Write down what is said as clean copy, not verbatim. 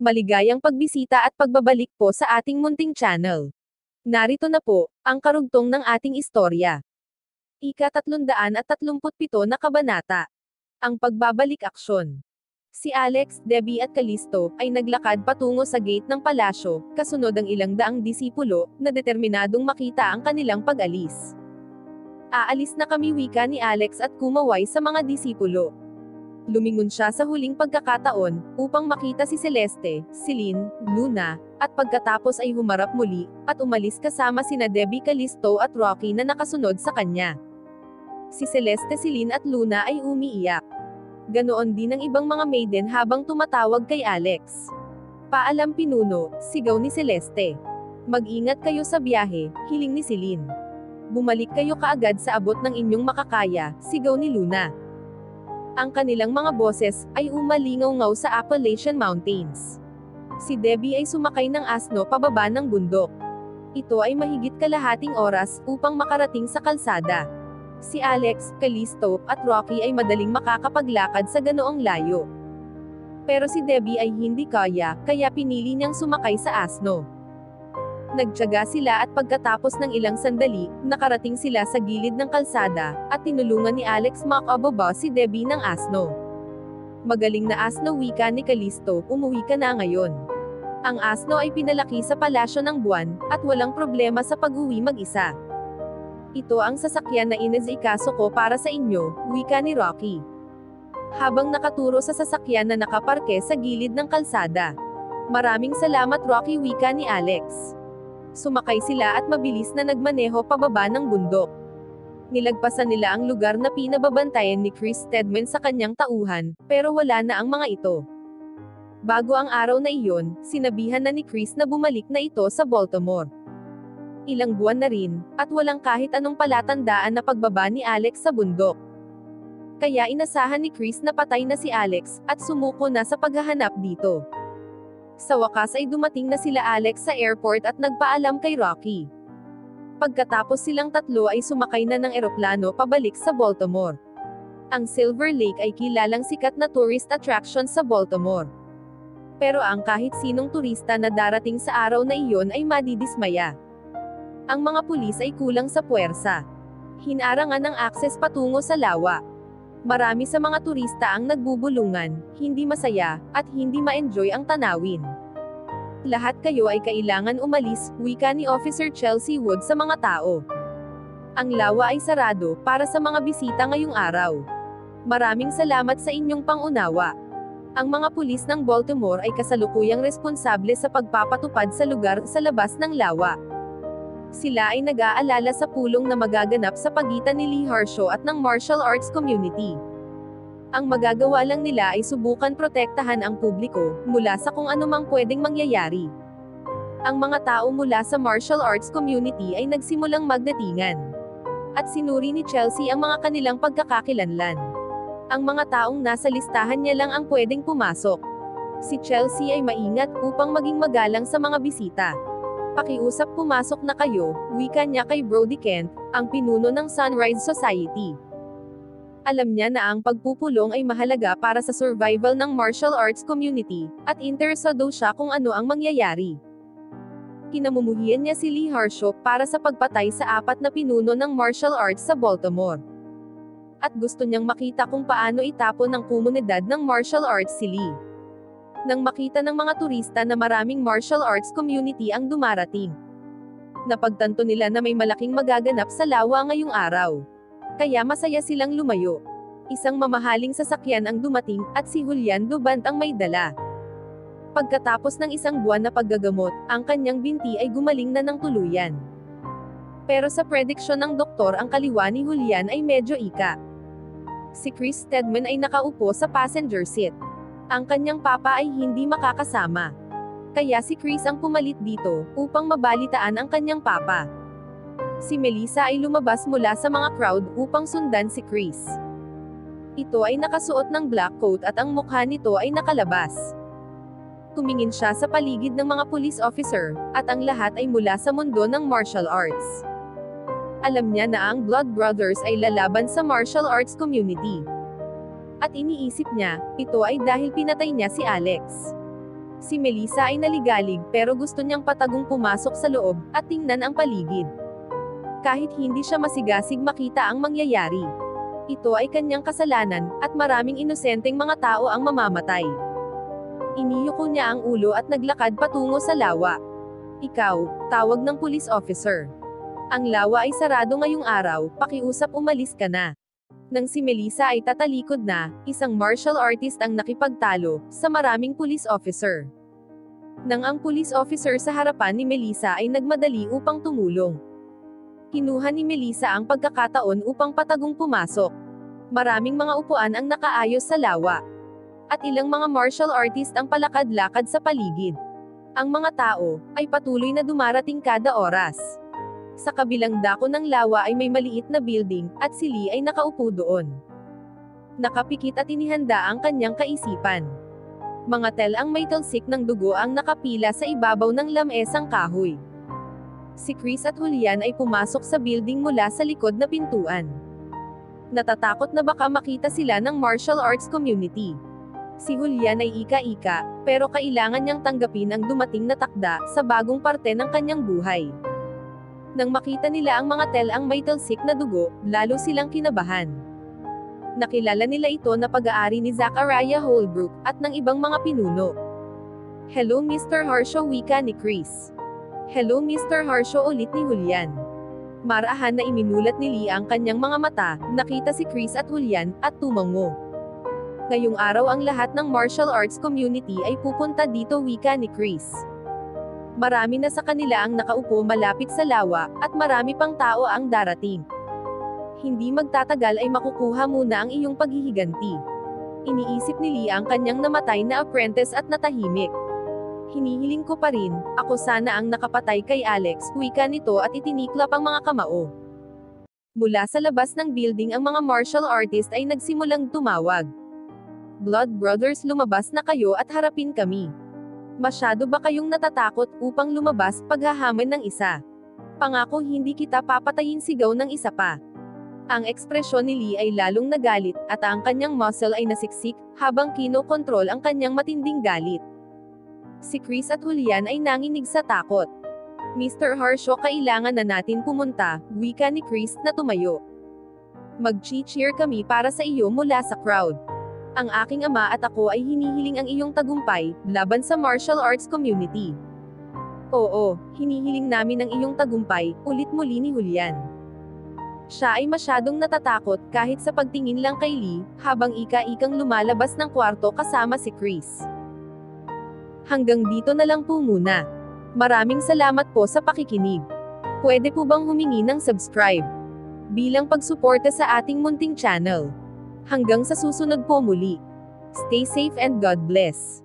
Maligayang pagbisita at pagbabalik po sa ating munting channel. Narito na po, ang karugtong ng ating istorya. Ika-337 na kabanata. Ang pagbabalik aksyon. Si Alex, Debbie at Callisto, ay naglakad patungo sa gate ng palasyo, kasunod ang ilang daang disipulo, na determinadong makita ang kanilang pag-alis. Aalis na kami, wika ni Alex at kumaway sa mga disipulo. Lumingon siya sa huling pagkakataon, upang makita si Celeste, Celine, Luna, at pagkatapos ay humarap muli, at umalis kasama sina Debbie, Callisto at Rocky na nakasunod sa kanya. Si Celeste, Celine at Luna ay umiiyak. Ganoon din ang ibang mga maiden habang tumatawag kay Alex. Paalam pinuno, sigaw ni Celeste. Mag-ingat kayo sa biyahe, hiling ni Celine. Bumalik kayo kaagad sa abot ng inyong makakaya, sigaw ni Luna. Ang kanilang mga boses ay umalingaw-ngaw sa Appalachian Mountains. Si Debbie ay sumakay ng asno pababa ng bundok. Ito ay mahigit kalahating oras upang makarating sa kalsada. Si Alex, Callisto, at Rocky ay madaling makakapaglakad sa ganoong layo. Pero si Debbie ay hindi kaya, kaya pinili niyang sumakay sa asno. Nagtiyaga sila at pagkatapos ng ilang sandali, nakarating sila sa gilid ng kalsada, at tinulungan ni Alex makababa si Debbie ng asno. Magaling na asno, wika ni Callisto, umuwi ka na ngayon. Ang asno ay pinalaki sa palasyo ng buwan, at walang problema sa pag-uwi mag-isa. Ito ang sasakyan na inasikaso ko para sa inyo, wika ni Rocky. Habang nakaturo sa sasakyan na nakaparke sa gilid ng kalsada. Maraming salamat, Rocky, wika ni Alex. Sumakay sila at mabilis na nagmaneho pababa ng bundok. Nilagpasan nila ang lugar na pinababantayan ni Chris Stedman sa kanyang tauhan, pero wala na ang mga ito. Bago ang araw na iyon, sinabihan na ni Chris na bumalik na ito sa Baltimore. Ilang buwan na rin, at walang kahit anong palatandaan na pagbaba ni Alex sa bundok. Kaya inasahan ni Chris na patay na si Alex, at sumuko na sa paghahanap dito. Sa wakas ay dumating na sila Alex sa airport at nagpaalam kay Rocky. Pagkatapos silang tatlo ay sumakay na ng eroplano pabalik sa Baltimore. Ang Silver Lake ay kilalang sikat na tourist attraction sa Baltimore. Pero ang kahit sinong turista na darating sa araw na iyon ay madidismaya. Ang mga pulis ay kulang sa puwersa. Hinarangan ang akses patungo sa lawa. Marami sa mga turista ang nagbubulungan, hindi masaya, at hindi ma-enjoy ang tanawin. Lahat kayo ay kailangan umalis, wika ni Officer Chelsea Wood sa mga tao. Ang lawa ay sarado para sa mga bisita ngayong araw. Maraming salamat sa inyong pangunawa. Ang mga pulis ng Baltimore ay kasalukuyang responsable sa pagpapatupad sa lugar sa labas ng lawa. Sila ay nag-aalala sa pulong na magaganap sa pagitan ni Lee Harshaw at ng martial arts community. Ang magagawa lang nila ay subukan protektahan ang publiko, mula sa kung anumang pwedeng mangyayari. Ang mga tao mula sa martial arts community ay nagsimulang magdatingan. At sinuri ni Chelsea ang mga kanilang pagkakakilanlan. Ang mga taong nasa listahan niya lang ang pwedeng pumasok. Si Chelsea ay maingat upang maging magalang sa mga bisita. Pakiusap, pumasok na kayo, wika niya kay Brody Kent, ang pinuno ng Sunrise Society. Alam niya na ang pagpupulong ay mahalaga para sa survival ng martial arts community, at interesado siya kung ano ang mangyayari. Kinamumuhian niya si Lee Harshaw para sa pagpatay sa 4 na pinuno ng martial arts sa Baltimore. At gusto niyang makita kung paano itapon ng komunidad ng martial arts si Lee. Nang makita ng mga turista na maraming martial arts community ang dumarating. Napagtanto nila na may malaking magaganap sa lawa ngayong araw. Kaya masaya silang lumayo. Isang mamahaling sasakyan ang dumating, at si Julian Dubant ang may dala. Pagkatapos ng isang buwan na paggagamot, ang kanyang binti ay gumaling na ng tuluyan. Pero sa prediksyon ng doktor, ang kaliwa ni Julian ay medyo ika. Si Chris Stedman ay nakaupo sa passenger seat. Ang kanyang papa ay hindi makakasama. Kaya si Chris ang pumalit dito, upang mabalitaan ang kanyang papa. Si Melissa ay lumabas mula sa mga crowd upang sundan si Chris. Ito ay nakasuot ng black coat at ang mukha nito ay nakalabas. Tumingin siya sa paligid ng mga police officer, at ang lahat ay mula sa mundo ng martial arts. Alam niya na ang Blood Brothers ay lalaban sa martial arts community. At iniisip niya, ito ay dahil pinatay niya si Alex. Si Melissa ay naligalig pero gusto niyang patagong pumasok sa loob at tingnan ang paligid. Kahit hindi siya masigasig makita ang mangyayari. Ito ay kanyang kasalanan at maraming inosenteng mga tao ang mamamatay. Iniyuko niya ang ulo at naglakad patungo sa lawa. Ikaw, tawag ng police officer. Ang lawa ay sarado ngayong araw, pakiusap umalis ka na. Nang si Melissa ay tatalikod na, isang martial artist ang nakipagtalo sa maraming police officer. Nang ang police officer sa harapan ni Melissa ay nagmadali upang tumulong. Kinuha ni Melissa ang pagkakataon upang patagong pumasok. Maraming mga upuan ang nakaayos sa lawa. At ilang mga martial artist ang palakad-lakad sa paligid. Ang mga tao ay patuloy na dumarating kada oras. Sa kabilang dako ng lawa ay may maliit na building, at si Lee ay nakaupo doon. Nakapikit at inihanda ang kanyang kaisipan. Mga telang may talsik ng dugo ang nakapila sa ibabaw ng lamesang kahoy. Si Chris at Julian ay pumasok sa building mula sa likod na pintuan. Natatakot na baka makita sila ng martial arts community. Si Julian ay ika-ika, pero kailangan niyang tanggapin ang dumating na takda sa bagong parte ng kanyang buhay. Nang makita nila ang mga telang may talsik na dugo, lalo silang kinabahan. Nakilala nila ito na pag-aari ni Zachariah Holbrook, at ng ibang mga pinuno. Hello Mr. Harshaw, wika ni Chris. Hello Mr. Harshaw, ulit ni Julian. Marahan na iminulat ni Lee ang kanyang mga mata, nakita si Chris at Julian, at tumango. Ngayong araw ang lahat ng martial arts community ay pupunta dito, wika ni Chris. Marami na sa kanila ang nakaupo malapit sa lawa, at marami pang tao ang darating. Hindi magtatagal ay makukuha muna ang iyong paghihiganti. Iniisip ni Lee ang kanyang namatay na apprentice at natahimik. Hinihiling ko pa rin, ako sana ang nakapatay kay Alex, wika nito at itiniklap ang mga kamao. Mula sa labas ng building ang mga martial artist ay nagsimulang tumawag. Blood Brothers, lumabas na kayo at harapin kami. Masyado ba kayong natatakot upang lumabas paghahamon ng isa? Pangako hindi kita papatayin, sigaw ng isa pa. Ang ekspresyon ni Lee ay lalong nagalit, at ang kanyang muscle ay nasiksik, habang kinokontrol ang kanyang matinding galit. Si Chris at Julian ay nanginig sa takot. Mr. Harshaw, kailangan na natin pumunta, wika ni Chris na tumayo. Mag-cheer kami para sa iyo mula sa crowd. Ang aking ama at ako ay hinihiling ang iyong tagumpay, laban sa martial arts community. Oo, hinihiling namin ang iyong tagumpay, ulit muli ni Julian. Siya ay masyadong natatakot kahit sa pagtingin lang kay Lee, habang ika-ikang lumalabas ng kwarto kasama si Chris. Hanggang dito na lang po muna. Maraming salamat po sa pakikinig. Pwede po bang humingi ng subscribe bilang pagsuporta sa ating munting channel? Hanggang sa susunod po muli. Stay safe and God bless.